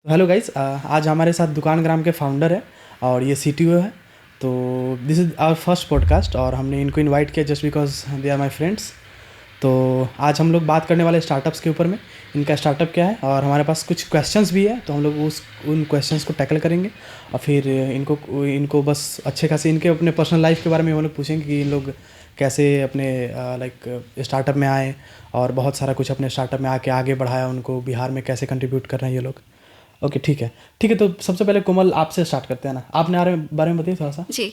Hello guys, आज हमारे साथ दुकान ग्राम के फाउंडर है और ये सीटीओ है। तो this is our first podcast और हमने इनको इनवाइट किया just because they are my friends. तो आज हम लोग बात करने वाले स्टार्टअप्स के ऊपर में, इनका स्टार्टअप क्या है, और हमारे पास कुछ क्वेश्चंस भी है तो हम लोग उन क्वेश्चंस को टैकल करेंगे। और फिर इनको बस अच्छे खासे इनके अपने पर्सनल लाइफ के बारे में हम लोग पूछेंगे कि इन लोग कैसे अपने लाइक स्टार्टअप में आए और बहुत सारा कुछ अपने स्टार्टअप में आके आगे बढ़ाया, उनको बिहार में कैसे कंट्रीब्यूट कर रहे हैं ये लोग। ओके, ठीक है ठीक है। तो सबसे पहले कोमल आपसे स्टार्ट करते हैं ना, आपने बारे में बताइए थोड़ा सा। जी,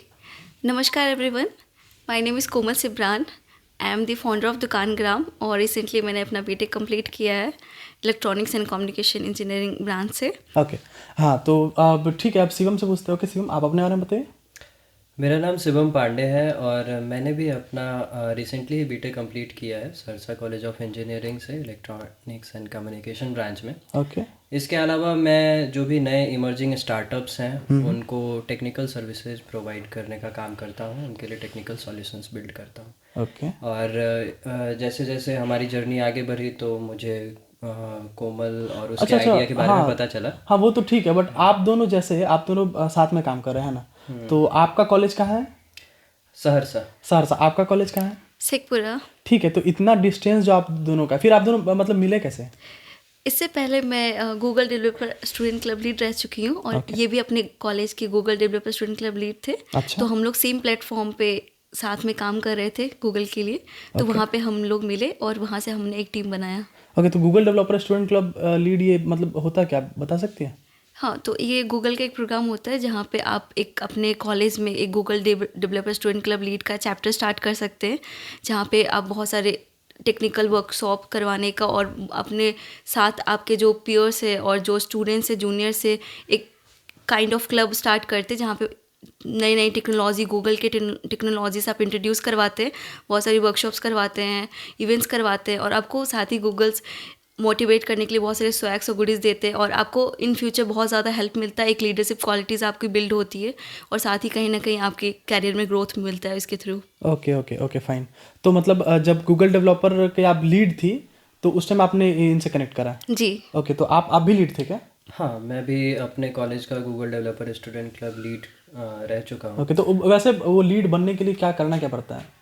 नमस्कार everyone. My name is Komal Sibran. I am the founder of Dukangram और रिसेंटली मैंने अपना बीटेक कंप्लीट किया है electronics and communication engineering branch से। ओके, हाँ तो अब ठीक है, आप शिवम से पूछते हो। ओके शिवम, आप अपने बारे में बताइए। मेरा नाम शिवम पांडे है और मैंने भी अपना रिसेंटली ही बीटेक कंप्लीट किया है सरसा कॉलेज ऑफ इंजीनियरिंग से इलेक्ट्रॉनिक्स एंड कम्युनिकेशन ब्रांच में। ओके इसके अलावा मैं जो भी नए इमर्जिंग स्टार्टअप्स हैं उनको टेक्निकल सर्विसेज प्रोवाइड करने का काम करता हूँ, उनके लिए टेक्निकल सॉल्यूशंस बिल्ड करता हूँ। ओके और जैसे जैसे हमारी जर्नी आगे बढ़ी तो मुझे कोमल और उसके अच्छा अच्छा, आइडिया के बारे में हाँ पता चला। हाँ वो तो ठीक है, बट आप दोनों जैसे आप दोनों साथ में काम कर रहे हैं ना, तो आपका कॉलेज कहाँ है? सहरसा। सहरसा। आपका कॉलेज कहाँ है? शेखपुरा। ठीक है, तो इतना डिस्टेंस जो आप दोनों का, फिर आप दोनों मतलब मिले कैसे? इससे पहले मैं Google developer student club lead रह चुकी हूँ और Okay. ये भी अपने कॉलेज के Google developer student club lead थे। अच्छा। तो हम लोग सेम प्लेटफॉर्म पे साथ में काम कर रहे थे गूगल के लिए। तो वहाँ पे हम लोग मिले और वहाँ से हमने एक टीम बनाया। ओके, तो Google developer student club lead ये मतलब होता क्या, बता सकती हैं? हाँ, तो ये गूगल का एक प्रोग्राम होता है जहाँ पे आप एक अपने कॉलेज में एक Google developer student club lead का चैप्टर स्टार्ट कर सकते हैं, जहाँ पे आप बहुत सारे टेक्निकल वर्कशॉप करवाने का और अपने साथ आपके जो पीयर्स है और जो स्टूडेंट्स है जूनियर से एक काइंड ऑफ क्लब स्टार्ट करते हैं, जहाँ पे नई नई टेक्नोलॉजी गूगल के टेक्नोलॉजीज आप इंट्रोड्यूस करवाते हैं, बहुत सारी वर्कशॉप्स करवाते हैं, इवेंट्स करवाते हैं और आपको साथ ही गूगल्स मोटिवेट करने के लिए बहुत सारे स्वैग्स और गुडीज़ देते हैं और आपको इन फ्यूचर बहुत ज़्यादा हेल्प मिलता है। एक लीडरशिप क्वालिटीज़ आपकी बिल्ड होती है और साथ ही कहीं ना कहीं आपके कैरियर में ग्रोथ मिलता है इसके through. Okay okay okay fine. तो मतलब जब गूगल डेवलपर के आप लीड थी तो उस टाइम आपने इनसे कनेक्ट करा? जी। ओके, तो आप भी लीड थे क्या? हाँ, मैं भी अपने कॉलेज का Google developer student club lead रह चुका हूँ। ओके, तो वैसे वो लीड बनने के लिए क्या करना क्या पड़ता है?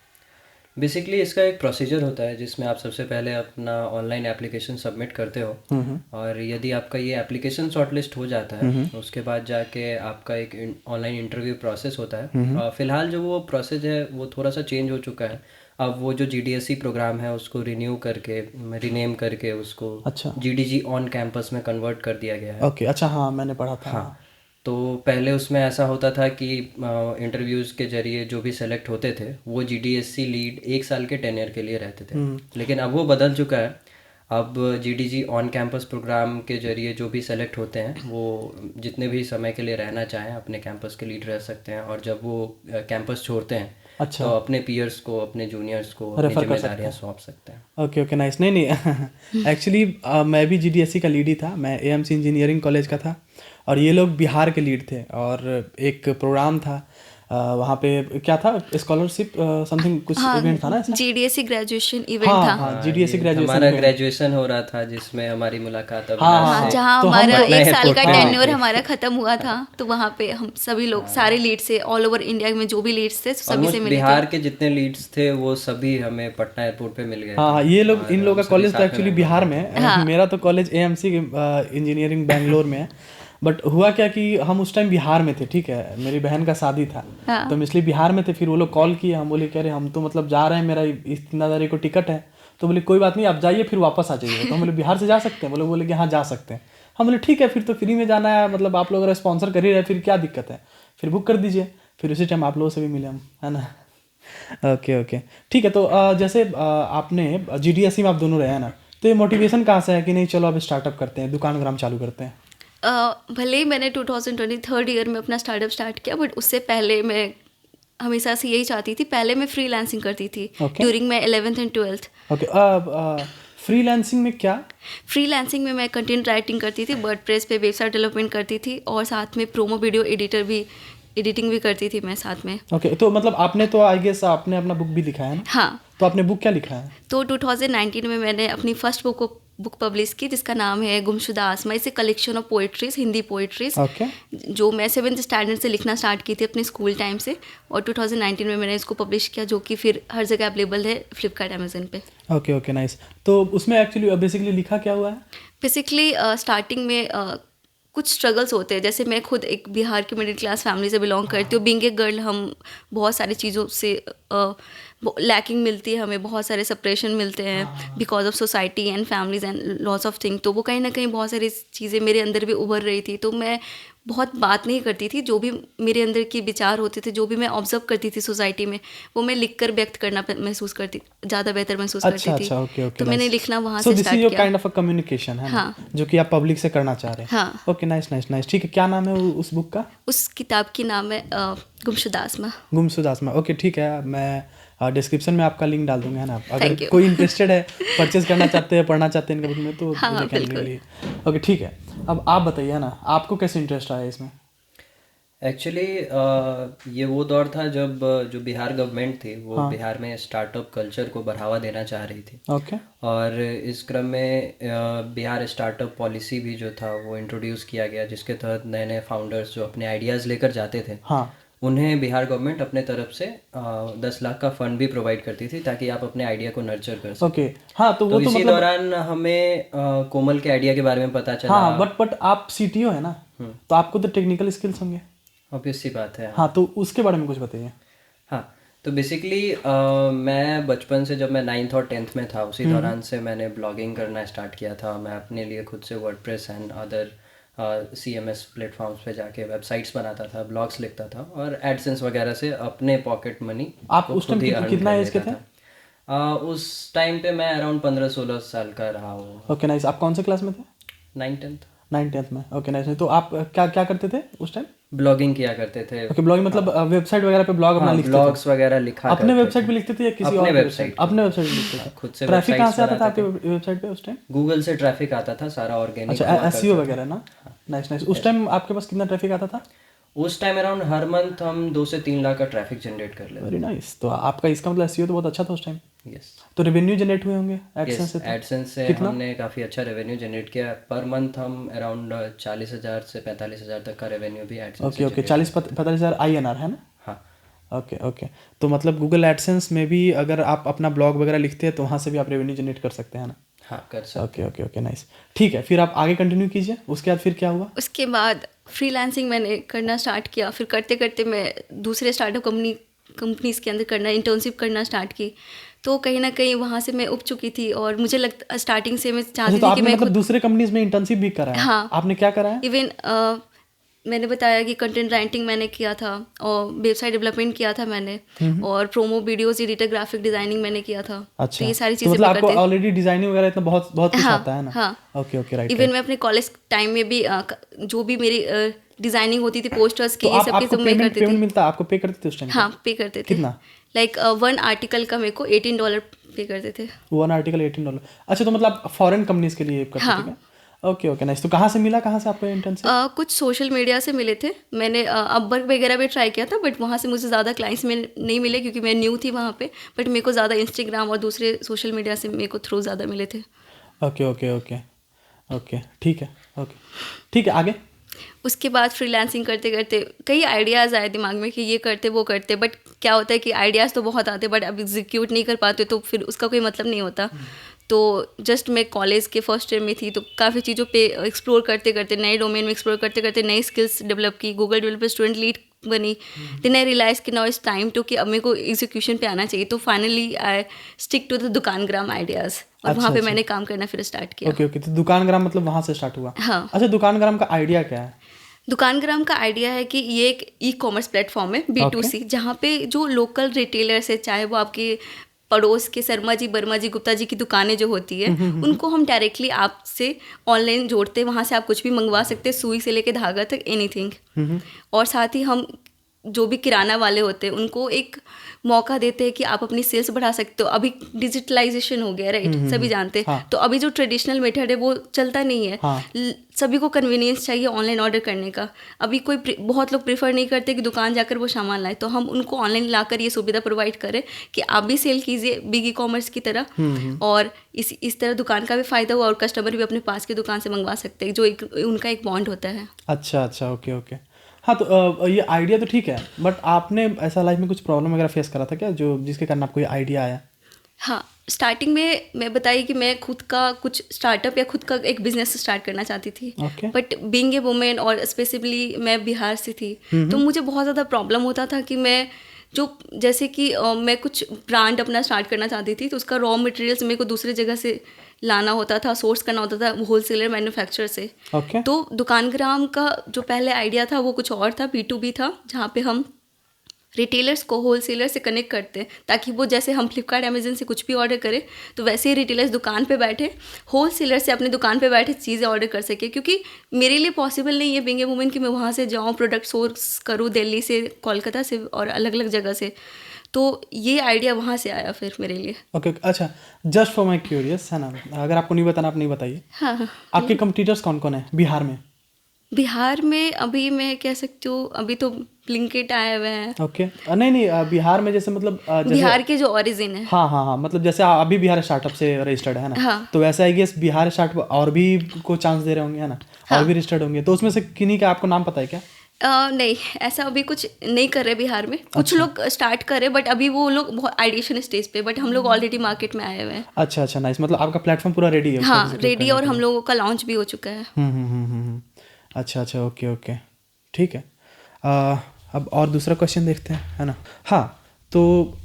बेसिकली इसका एक प्रोसीजर होता है जिसमें आप सबसे पहले अपना ऑनलाइन एप्लीकेशन सबमिट करते हो और यदि आपका ये एप्लीकेशन शॉर्टलिस्ट हो जाता है उसके बाद जाके आपका एक ऑनलाइन इंटरव्यू प्रोसेस होता है। फिलहाल जो वो प्रोसेस है वो थोड़ा सा चेंज हो चुका है। अब वो जो GDSC प्रोग्राम है उसको रिन्यू करके रीनेम करके उसको अच्छा। GDG ऑन कैंपस में कन्वर्ट कर दिया गया है। ओके, अच्छा, हाँ मैंने पढ़ा था। हाँ, तो पहले उसमें ऐसा होता था कि इंटरव्यूज़ के जरिए जो भी सेलेक्ट होते थे वो GDSC लीड 1 साल के टेन्योर के लिए रहते थे, लेकिन अब वो बदल चुका है। अब GDG ऑन कैंपस प्रोग्राम के जरिए जो भी सेलेक्ट होते हैं वो जितने भी समय के लिए रहना चाहें अपने कैंपस के लीड रह सकते हैं और जब वो कैंपस छोड़ते हैं अच्छा, तो अपने पीयर्स को अपने जूनियर्स को अपनी रेफर कर सकते जिम्मेदारियां हैं। सौंप सकते हैं। Okay okay nice. नहीं नहीं एक्चुअली मैं भी GDSC का लीड ही था, मैं AMC इंजीनियरिंग कॉलेज का था और ये लोग बिहार के लीड थे और एक प्रोग्राम था वहाँ पे, क्या था, स्कॉलरशिप समथिंग कुछ इवेंट था ना ऐसा? GDSC ग्रेजुएशन इवेंट हाँ था। हाँ, GDSC ये ग्रेजुएशन हमारा इवेंट। ग्रेजुएशन हो रहा था जिसमें हमारी मुलाकात हाँ अविनाश हाँ, से जहाँ तो हम हमारा पटना 1 साल का एयरपोर्ट पे हुई टेन्योर थी। हमारा ख़त्म हुआ था, तो वहाँ पे हम सभी लोग सारे लीड से ऑल ओवर इंडिया में जो भी लीड्स थे सभी से ऑलमोस्ट मिले थे। बिहार के जितने लीड्स थे वो सभी हमें पटना एयरपोर्ट पे मिल गए हाँ थे हाँ, ये लोग, और इन लोगों हम का सभी कॉलेज तो साथ में एक्चुअली मिल बिहार रहे में थे। है। हाँ मेरा तो कॉलेज AMC इंजीनियरिंग बैंगलोर में है, बट हुआ क्या कि हम उस टाइम बिहार में थे, ठीक है, मेरी बहन का शादी था हाँ तो हम इसलिए बिहार में थे। फिर वो लोग कॉल किए, हम बोले कह रहे हम तो मतलब जा रहे हैं, मेरा इतना तारीख को टिकट है। तो बोले कोई बात नहीं, आप जाइए फिर वापस आ जाइए। तो हम बोले बिहार से जा सकते हैं? बोले कि हाँ जा सकते हैं। हम बोले ठीक है, फिर तो फ्री में जाना है, मतलब आप लोग अगर स्पॉन्सर कर ही रहे फिर क्या दिक्कत है, फिर बुक कर दीजिए। फिर उसी टाइम आप लोगों से भी मिले हम, है ना। ओके ओके ठीक है। तो जैसे आपने GDSC में आप दोनों रहे हैं ना, तो ये मोटिवेशन कहाँ से है कि नहीं चलो अब स्टार्टअप करते हैं, दुकान ग्राम चालू करते हैं? भले ही मैंने 2020 थर्ड ईयर में अपना स्टार्टअप स्टार्ट किया, बट उससे पहले मैं हमेशा से यही चाहती थी। पहले मैं फ्रीलांसिंग करती थी Okay. During my 11th and 12th। Okay, freelancing में क्या? फ्रीलांसिंग में मैं कंटेंट राइटिंग करती थी, वर्डप्रेस पे वेबसाइट डेवलपमेंट करती थी और साथ में प्रोमो वीडियो एडिटिंग भी करती थी मैं साथ में। ओके, तो मतलब आपने तो आई गेस आपने अपना बुक भी लिखा है ना, हाँ, तो आपने बुक क्या लिखा है? तो 2019 में मैंने अपनी फर्स्ट बुक को बुक पब्लिश की जिसका नाम है गुमशुदा आसमां। इसे collection of poetries, Hindi poetries, okay जो मैं 7th स्टैंडर्ड से लिखना स्टार्ट की थी अपने स्कूल टाइम से, और 2019 में मैंने इसको पब्लिश किया, जो कि फिर हर जगह अवेलेबल है, फ्लिपकार्ट, अमेजन पे। Okay okay nice. तो उसमें एक्चुअली बेसिकली लिखा क्या हुआ है? बेसिकली स्टार्टिंग में कुछ स्ट्रगल्स होते हैं। जैसे मैं खुद एक बिहार की मिडिल क्लास फैमिली से बिलोंग करती हूँ। बीइंग ए गर्ल हम बहुत सारी चीज़ों से लैकिंग मिलती है, हमें बहुत सारे सेपरेशन मिलते हैं because of society and families and lots of thing. तो वो कहीं ना कहीं बहुत सारी चीज़ें मेरे अंदर भी उभर रही थी। तो मैं बहुत बात नहीं करती थी, जो भी मेरे अंदर के विचार होते थे, जो भी मैं ऑब्जर्व करती थी सोसाइटी में, वो मैं लिख कर व्यक्त करना महसूस करती, ज़्यादा बेहतर महसूस करती थी। अच्छा ओके ओके। तो मैंने लिखना वहाँ सो से दिस इज स्टार्ट योर किया। काइंड ऑफ अ कम्युनिकेशन है ना, हाँ। जो कि आप पब्लिक से करना चाह रहे हैं। हाँ। Okay nice nice nice. ठीक है, क्या नाम है उस बुक का? उस किताब की नाम है गुमशुदा आसमां। गुमशुदा आसमां। ओके ठीक है, मैं डिस्क्रिप्शन में आपका लिंक डाल दूंगा, है ना। अगर Thank you. कोई इंटरेस्टेड है, परचेज करना चाहते हैं, पढ़ना चाहते हैं इनके बुक में, तो हाँ, they can बिल्कुल। really- ओके ठीक है। अब आप बताइए, है ना, आपको कैसे इंटरेस्ट आया इसमें? एक्चुअली ये वो दौर था जब जो बिहार गवर्नमेंट थी वो बिहार में स्टार्टअप कल्चर को बढ़ावा देना चाह रही थी। ओके और इस क्रम में बिहार स्टार्टअप पॉलिसी भी जो था वो इंट्रोड्यूस किया गया, जिसके तहत नए नए फाउंडर्स जो अपने आइडियाज़ लेकर जाते थे, हाँ उन्हें बिहार गवर्नमेंट अपने तरफ से 10 लाख का फंड भी प्रोवाइड करती थी ताकि आप अपने आइडिया को नर्चर कर सकें। ओके हाँ। तो वो तो तो इसी मतलब दौरान हमें कोमल के आइडिया के बारे में पता चला। हाँ, बट आप सीटीओ है ना, तो आपको तो टेक्निकल स्किल्स होंगे। ऑब्वियस सी बात है। हाँ, तो उसके बारे में कुछ बताइए। हाँ, तो बेसिकली मैं बचपन से, जब मैं 9th और 10th में था, उसी दौरान से मैंने ब्लॉगिंग करना स्टार्ट किया था। मैं अपने लिए खुद से WordPress and other CMS platforms पे जाके वेबसाइट्स बनाता था, ब्लॉग्स लिखता था और एडसेंस वगैरह से अपने पॉकेट मनी आप उस टाइम कितना एज के थे? उस टाइम पे मैं अराउंड 15-16 साल का रहा हूँ। Okay nice. आप कौन से क्लास में थे? 9th-10th 9th में। Okay nice. तो आप क्या क्या करते थे उस टाइम? ब्लॉगिंग किया करते थे। ओके, ब्लॉगिंग मतलब वेबसाइट वगैरह पे ब्लॉग अपना लिखते थे? ब्लॉग्स वगैरह लिखा अपने करते वेबसाइट थे। पे लिखते थे या किसी अपने और वेबसाइट पे। अपने वेबसाइट पे लिखते थे? खुद से ट्रैफिक कहाँ से आता था बनाते आपके वेबसाइट पे उस टाइम? गूगल से ट्रैफिक आता था, सारा ऑर्गेनिक। अच्छा, SEO वगैरह ना। Nice nice. उस टाइम आपके पास कितना ट्रैफिक आता था? उस टाइम अराउंड हर मंथ हम 2 से 3 लाख का ट्रैफिक जनरेट कर लेते। Very nice. तो आपका इसका मतलब SEO तो बहुत अच्छा था उस टाइम। यस तो रेवेन्यू जनरेट हुए होंगे एडसेंस से? एडसेंस से हमने काफ़ी अच्छा रेवेन्यू जनरेट किया। पर मंथ हम अराउंड 40,000 से 45,000 तक का रेवेन्यू भी एडसेंस ओके ओके। 40-45 हज़ार INR है ना? हाँ। Okay okay. तो मतलब गूगल एडसेंस में भी अगर आप अपना ब्लॉग वगैरह लिखते हैं तो वहाँ से भी आप रेवेन्यू जनरेट कर सकते हैं ना? हाँ, कर सकते। Okay okay okay nice. ठीक है, फिर आप आगे कंटिन्यू कीजिए। उसके बाद फिर क्या हुआ? उसके बाद फ्रीलांसिंग मैंने करना स्टार्ट किया। फिर करते करते मैं दूसरे स्टार्टअप कंपनीज के अंदर करना, इंटर्नशिप करना स्टार्ट की। तो कहीं ना कहीं वहाँ से मैं उब चुकी थी और मुझे लगता स्टार्टिंग से मैं चाहती तो थी कि आपने मैं मतलब दूसरे कंपनीज में इंटर्नशिप भी करा है? हाँ। आपने क्या करा है? इवन मैंने बताया कि कंटेंट राइटिंग मैंने किया था और वेबसाइट डेवलपमेंट किया था मैंने, और promo videos, editor, graphic designing मैंने किया था। अच्छा, तो ये सारी तो चीज़ें मतलब मैं आपको करती थी। ऑलरेडी डिजाइनिंग वगैरह इतना बहुत बहुत कुछ हाँ, आता है ना? हाँ। Okay okay right. इवन मैं अपने कॉलेज टाइम में भी जो भी मेरी डिजाइनिंग होती थी पोस्टर्स की, तो ये सब की आपको सब मैं करती पेमेंट थी। मिलता, आपको पे करते थे उस टाइम? हाँ, पे करते थे। कितना? लाइक 1 आर्टिकल का मेरे को $18 पे करते थे। 1 आर्टिकल $18। अच्छा, तो मतलब फॉरेन कंपनीज के लिए करते थे क्या? Okay okay nice. तो कहाँ से मिला, कहाँ से आपको इंटर्नशिप? कुछ सोशल मीडिया से मिले थे। मैंने अपवर्क वगैरह भी ट्राई किया था, बट वहाँ से मुझे ज़्यादा क्लाइंट्स में नहीं मिले क्योंकि मैं न्यू थी वहाँ पे। बट मेरे को ज़्यादा इंस्टाग्राम और दूसरे सोशल मीडिया से मेरे को थ्रू ज़्यादा मिले थे। ओके ओके ओके ओके ठीक है। ओके ठीक है, आगे? उसके बाद फ्रीलांसिंग करते करते कई आइडियाज़ आए दिमाग में कि ये करते वो करते, बट क्या होता है कि आइडियाज़ तो बहुत आते बट अब एग्जीक्यूट नहीं कर पाते, तो फिर उसका कोई मतलब नहीं होता। तो जस्ट मैं कॉलेज के फर्स्ट ईयर में थी, तो काफ़ी चीज़ों पे एक्सप्लोर करते करते, नए डोमेन में एक्सप्लोर करते करते नई स्किल्स डेवलप की, गूगल डेवलपर स्टूडेंट लीड बनी। देन आई रियलाइज़ कि नाउ इट्स टाइम टू कि अब मेरे को एग्जीक्यूशन पे आना चाहिए। तो finally I stick to the Dukangram ideas, और वहाँ पे मैंने काम करना फिर स्टार्ट किया। Okay okay. तो दुकानग्राम मतलब वहाँ से स्टार्ट हुआ? हाँ। अच्छा, दुकानग्राम का आइडिया क्या है? दुकानग्राम का आइडिया है कि ये एक ई-कॉमर्स प्लेटफॉर्म है, B2C, जहाँ पे जो लोकल रिटेलर्स है, चाहे वो आपके पड़ोस के शर्मा जी, वर्मा जी, गुप्ता जी की दुकानें जो होती है, उनको हम डायरेक्टली आपसे ऑनलाइन जोड़ते हैं। वहाँ से आप कुछ भी मंगवा सकते हैं, सुई से लेके धागा तक, एनीथिंग। और साथ ही हम जो भी किराना वाले होते हैं उनको एक मौका देते हैं कि आप अपनी सेल्स बढ़ा सकते हो। अभी डिजिटलाइजेशन हो गया, राइट, सभी जानते हैं। हाँ। तो अभी जो ट्रेडिशनल मेथड है वो चलता नहीं है। हाँ। सभी को कन्वीनियंस चाहिए ऑनलाइन ऑर्डर करने का। अभी बहुत लोग प्रेफर नहीं करते कि दुकान जाकर वो सामान लाए, तो हम उनको ऑनलाइन लाकर ये सुविधा प्रोवाइड करें कि आप भी सेल कीजिए बिग ई कॉमर्स की तरह, और इस तरह दुकान का भी फ़ायदा हुआ और कस्टमर भी अपने पास की दुकान से मंगवा सकते हैं, जो उनका एक बॉन्ड होता है। अच्छा, ओके ओके। हाँ, तो ये आइडिया तो ठीक है, बट आपने ऐसा लाइफ में कुछ प्रॉब्लम वगैरह फेस करा था क्या, जो जिसके कारण आपको ये आइडिया आया? हाँ, स्टार्टिंग में मैं बताई कि मैं खुद का कुछ स्टार्टअप या खुद का एक बिजनेस स्टार्ट करना चाहती थी। Okay. But being a women और स्पेसिफिकली मैं बिहार से थी, तो मुझे बहुत ज़्यादा प्रॉब्लम होता था कि मैं जैसे कि मैं कुछ ब्रांड अपना स्टार्ट करना चाहती थी, तो उसका रॉ मटेरियल्स मेरे को दूसरी जगह से लाना होता था, सोर्स करना होता था होलसेलर मैन्युफैक्चरर से। Okay. तो दुकानग्राम का जो पहले आइडिया था वो कुछ और था, B2B था, जहाँ पे हम रिटेलर्स को होलसेलर से कनेक्ट करते हैं, ताकि वो जैसे हम फ्लिपकार्ट अमेजन से कुछ भी ऑर्डर करें तो वैसे ही रिटेलर्स दुकान पे बैठे होलसेलर से अपनी दुकान पे बैठे चीज़ें ऑर्डर कर सके। क्योंकि मेरे लिए पॉसिबल नहीं है बीइंग ए वुमेन कि मैं वहाँ से जाऊँ, प्रोडक्ट सोर्स करूँ दिल्ली से, कोलकाता से और अलग अलग जगह से। तो ये आइडिया वहाँ से आया फिर मेरे लिए। ओके, अच्छा, जस्ट फॉर माई क्यूरियस, है ना, अगर आपको नहीं बताना आप नहीं बताइए। हाँ, आपके कंपटीटर्स कौन कौन है बिहार में? बिहार में अभी मैं कह सकती हूँ अभी तो ब्लिंकिट आए हुए हैं। ओके, नहीं, बिहार में जैसे मतलब जैसे बिहार के जो ओरिजिन है। हाँ, मतलब जैसे अभी बिहार स्टार्टअप से रजिस्टर्ड है ना, हाँ। तो वैसा है कि बिहार स्टार्टअप और भी को चांस दे रहे होंगे, है ना, और भी रजिस्टर्ड होंगे, तो उसमें से किन्हीं का आपको नाम पता है क्या? नहीं, ऐसा अभी कुछ नहीं कर रहे बिहार में। कुछ लोग स्टार्ट कर रहे, बट अभी वो लोग बहुत आइडिएशन स्टेज पे, बट हम लोग ऑलरेडी मार्केट में आए हुए हैं। अच्छा, नाइस, मतलब आपका प्लेटफॉर्म पूरा रेडी है? हाँ, रेडी, और हम लोगों का लॉन्च भी हो चुका है। अच्छा, ओके, ठीक है। अब और दूसरा क्वेश्चन देखते हैं, है ना। हाँ, तो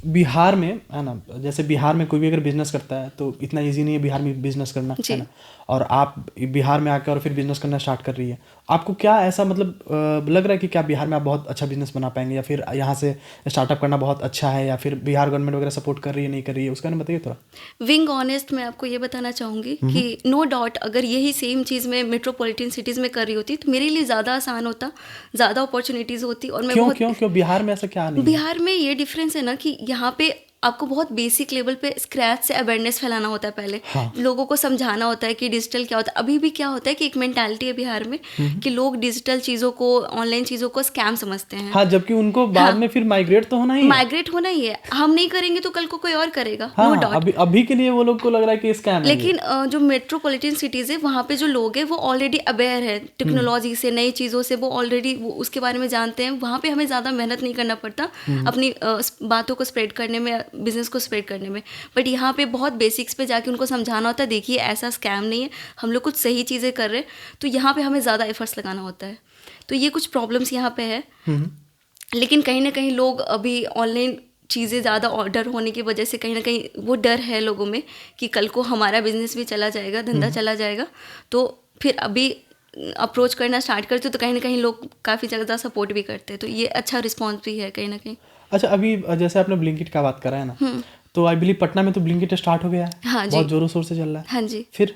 बिहार में, है ना, जैसे बिहार में कोई भी अगर बिजनेस करता है तो इतना इजी नहीं है बिहार में बिजनेस करना, है ना, और आप बिहार में आकर और फिर बिजनेस करना स्टार्ट कर रही है। आपको क्या ऐसा मतलब लग रहा है कि क्या बिहार में आप बहुत अच्छा बिजनेस बना पाएंगे, या फिर यहाँ से स्टार्टअप करना बहुत अच्छा है, या फिर बिहार गवर्नमेंट वगैरह सपोर्ट कर रही है, नहीं कर रही है, उसका बताइए थोड़ा। विंग ऑनेस्ट मैं आपको ये बताना चाहूँगी कि नो डाउट अगर यही सेम चीज़ मैं मेट्रोपॉलिटन सिटीज़ में कर रही होती तो मेरे लिए ज़्यादा आसान होता, ज़्यादा अपॉर्चुनिटीज़ होती। और मैं क्यों बिहार में ऐसा क्या नहीं? बिहार में ये डिफरेंस है ना कि यहाँ पे आपको बहुत बेसिक लेवल पे स्क्रैच से अवेयरनेस फैलाना होता है पहले। हाँ। लोगों को समझाना होता है कि डिजिटल क्या होता है। अभी भी क्या होता है कि एक मेंटालिटी है बिहार में कि लोग डिजिटल चीज़ों को, ऑनलाइन चीज़ों को स्कैम समझते हैं। हाँ, जबकि उनको बाद में फिर माइग्रेट तो होना ही है। माइग्रेट होना ही है, हम नहीं करेंगे तो कल को कोई और करेगा। हाँ, नो डाउट। अभी के लिए वो लोग को लग रहा है कि स्कैम है। लेकिन जो मेट्रोपॉलिटन सिटीज़ है वहाँ पे जो लोग हैं वो ऑलरेडी अवेयर है टेक्नोलॉजी से, नई चीज़ों से, वो ऑलरेडी उसके बारे में जानते हैं। वहाँ पे हमें ज़्यादा मेहनत नहीं करना पड़ता अपनी बातों को स्प्रेड करने में, बिजनेस को स्प्रेड करने में। बट यहाँ पे बहुत बेसिक्स पे जाके उनको समझाना होता है, देखिए ऐसा स्कैम नहीं है, हम लोग कुछ सही चीज़ें कर रहे हैं। तो यहाँ पे हमें ज़्यादा एफर्ट्स लगाना होता है। तो ये कुछ प्रॉब्लम्स यहाँ पे है। लेकिन कहीं ना कहीं लोग अभी ऑनलाइन चीज़ें ज़्यादा ऑर्डर होने की वजह से कहीं ना कहीं वो डर है लोगों में कि कल को हमारा बिजनेस भी चला जाएगा, धंधा चला जाएगा। तो फिर अभी अप्रोच करना स्टार्ट करते तो कहीं ना कहीं लोग काफ़ी ज़्यादा सपोर्ट भी करते हैं। तो ये अच्छा रिस्पॉन्स भी है कहीं ना कहीं। अच्छा, अभी जैसे आपने ब्लिंकिट का बात करा है ना, तो आई बिलीव पटना में तो ब्लिंकिट स्टार्ट हो गया है। हाँ जी, बहुत जोरों शोर से चल रहा है। हाँ जी। फिर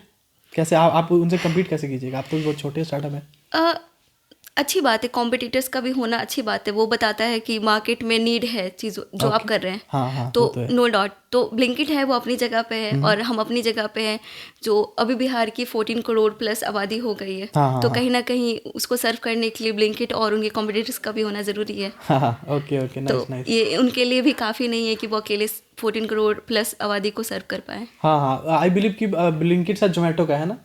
कैसे आप उनसे कम्पीट कैसे कीजिएगा? आप तो बहुत छोटे स्टार्टअप है। अच्छी बात है, कॉम्पिटिटर्स का भी होना अच्छी बात है। वो बताता है कि मार्केट में नीड है चीज़ों जो आप कर रहे हैं। हाँ, तो नो डाउट, तो ब्लिंकिट है वो अपनी जगह पे है और हम अपनी जगह पे हैं। जो अभी बिहार की 14 करोड़ प्लस आबादी हो गई है, तो कहीं ना कहीं उसको सर्व करने के लिए ब्लिंकिट और उनके कॉम्पिटिटर्स का भी होना ज़रूरी है। ओके, तो ये उनके लिए भी काफ़ी नहीं है कि वो अकेले 14 करोड़ प्लस आबादी को सर्व कर पाए। हाँ, आई बिलीव कि ब्लिंकिट शायद जोमेटो का है ना,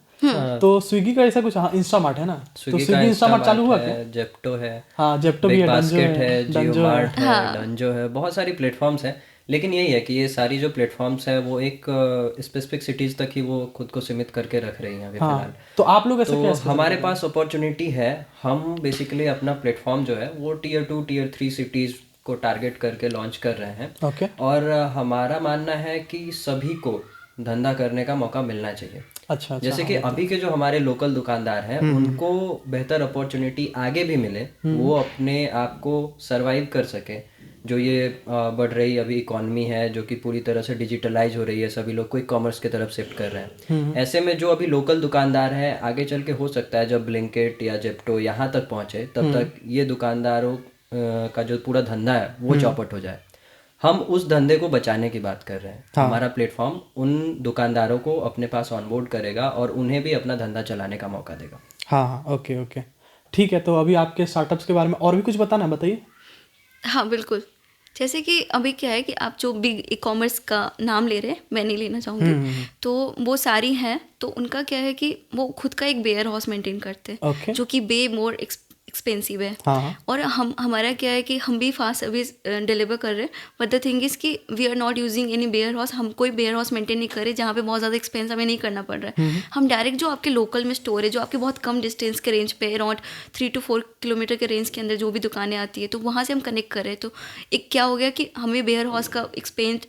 तो स्विगी का ऐसा कुछ, हाँ, इंस्टामार्ट है ना, तो स्विगी इंस्टामार्ट चालू हुआ क्या? जेप्टो है, हाँ, जेप्टो भी है, बास्केट है, जियोमार्ट है, डंजो है, बहुत सारी प्लेटफॉर्म्स हैं। लेकिन यही है कि ये सारी जो प्लेटफॉर्म्स है वो एक स्पेसिफिक सिटीज तक ही वो खुद को सीमित करके रख रही हैं अभी फिलहाल। तो आप लोग ऐसे तो हमारे पास अपॉर्चुनिटी है, हम बेसिकली अपना प्लेटफॉर्म जो है वो Tier 2 Tier 3 सिटीज़ को टारगेट करके लॉन्च कर रहे हैं। ओके। और हमारा मानना है कि सभी को धंधा करने का मौका मिलना चाहिए। अच्छा, जैसे कि अभी के जो हमारे लोकल दुकानदार हैं उनको बेहतर अपॉर्चुनिटी आगे भी मिले, वो अपने आप को सरवाइव कर सके। जो ये बढ़ रही अभी इकॉनमी है जो कि पूरी तरह से डिजिटलाइज हो रही है, सभी लोग को कॉमर्स की तरफ शिफ्ट कर रहे हैं। ऐसे में जो अभी लोकल दुकानदार हैं, आगे चल के हो सकता है जब ब्लिंकिट या जेप्टो यहाँ तक पहुँचे तब तक ये दुकानदारों का जो पूरा धंधा है वो चौपट हो जाए। हम उस धंधे को बचाने की बात कर रहे हैं। हमारा प्लेटफॉर्म उन दुकानदारों को अपने पास ऑनबोर्ड करेगा और उन्हें भी अपना धंधा चलाने का मौका देगा। हाँ हाँ, ओके ओके, ठीक है। तो अभी आपके स्टार्टअप्स के बारे में और भी कुछ बताना है, बताइए। हाँ बिल्कुल। जैसे कि अभी क्या है कि आप जो बिग ई कॉमर्स का नाम ले रहे हैं, मैं नहीं लेना चाहूँगी, तो वो सारी हैं, तो उनका क्या है कि वो खुद का एक वेयर हाउस मेंटेन करते हैं, ओके। जो कि वे मोर एक्सपेंसिव है। हाँ हाँ, और हमारा क्या है कि हम भी फास्ट सर्विस डिलीवर कर रहे हैं, बट द थिंग इज़ कि we are not using any warehouse. हम कोई वेयर हाउस मेंटेन नहीं कर रहे जहाँ पे बहुत ज़्यादा एक्सपेंस हमें नहीं करना पड़ रहा है। हम डायरेक्ट जो आपके लोकल में स्टोर है, जो आपके बहुत कम डिस्टेंस के रेंज पे, अराउंड 3 to 4 किलोमीटर के रेंज के अंदर जो भी दुकानें आती है, तो वहाँ से हम कनेक्ट कर रहे हैं। तो एक क्या हो गया कि हमें वेयर हाउस का एक्सपेंस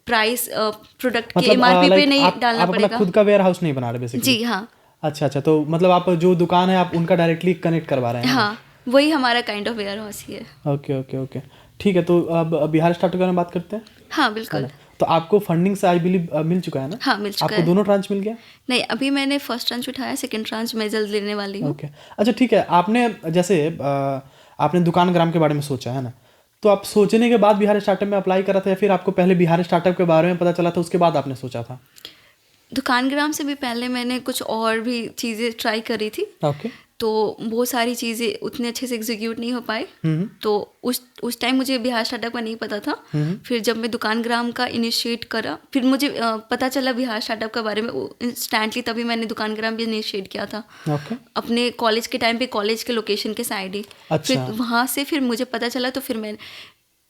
प्राइस प्रोडक्ट के मतलब एमआरपी पे लाइक नहीं आप डालना अपना पड़ेगा। खुद का वेयर हाउस नहीं बना रहे बेसिकली? जी हाँ। अच्छा अच्छा, तो मतलब आप जो दुकान है आप उनका डायरेक्टली कनेक्ट करवा रहे हैं? हाँ, वही हमारा काइंड ऑफ वेयर हाउस ही है। ओके ओके ओके, ठीक है। तो अब बिहार स्टार्टअप के बारे में बात करते हैं, हाँ है बिल्कुल। ना? तो आपको फंडिंग से आई बिलीव मिल चुका है ना? हाँ मिल चुका आपको है। दोनों ट्रांच मिल गया? नहीं, अभी मैंने फर्स्ट ट्रांच उठाया, सेकंड ट्रांच मैं जल्द लेने वाली हूँ। ओके, अच्छा ठीक है। आपने जैसे आपने दुकान ग्राम के बारे में सोचा है ना, तो आप सोचने के बाद बिहार स्टार्टअप में अप्लाई करा था या फिर आपको पहले बिहार स्टार्टअप के बारे में पता चला था उसके बाद आपने सोचा था? दुकानग्राम से भी पहले मैंने कुछ और भी चीज़ें ट्राई करी थी, ओके। तो वो सारी चीज़ें उतने अच्छे से एग्जीक्यूट नहीं हो पाए। तो उस टाइम मुझे बिहार स्टार्टअप का नहीं पता था। फिर जब मैं दुकानग्राम का इनिशिएट करा, फिर मुझे पता चला बिहार स्टार्टअप के बारे में इंस्टेंटली, तभी मैंने दुकानग्राम भी इनिशिएट किया था ओके, अपने कॉलेज के टाइम पे, कॉलेज के लोकेशन के साइड ही। अच्छा। फिर वहाँ से फिर मुझे पता चला, तो फिर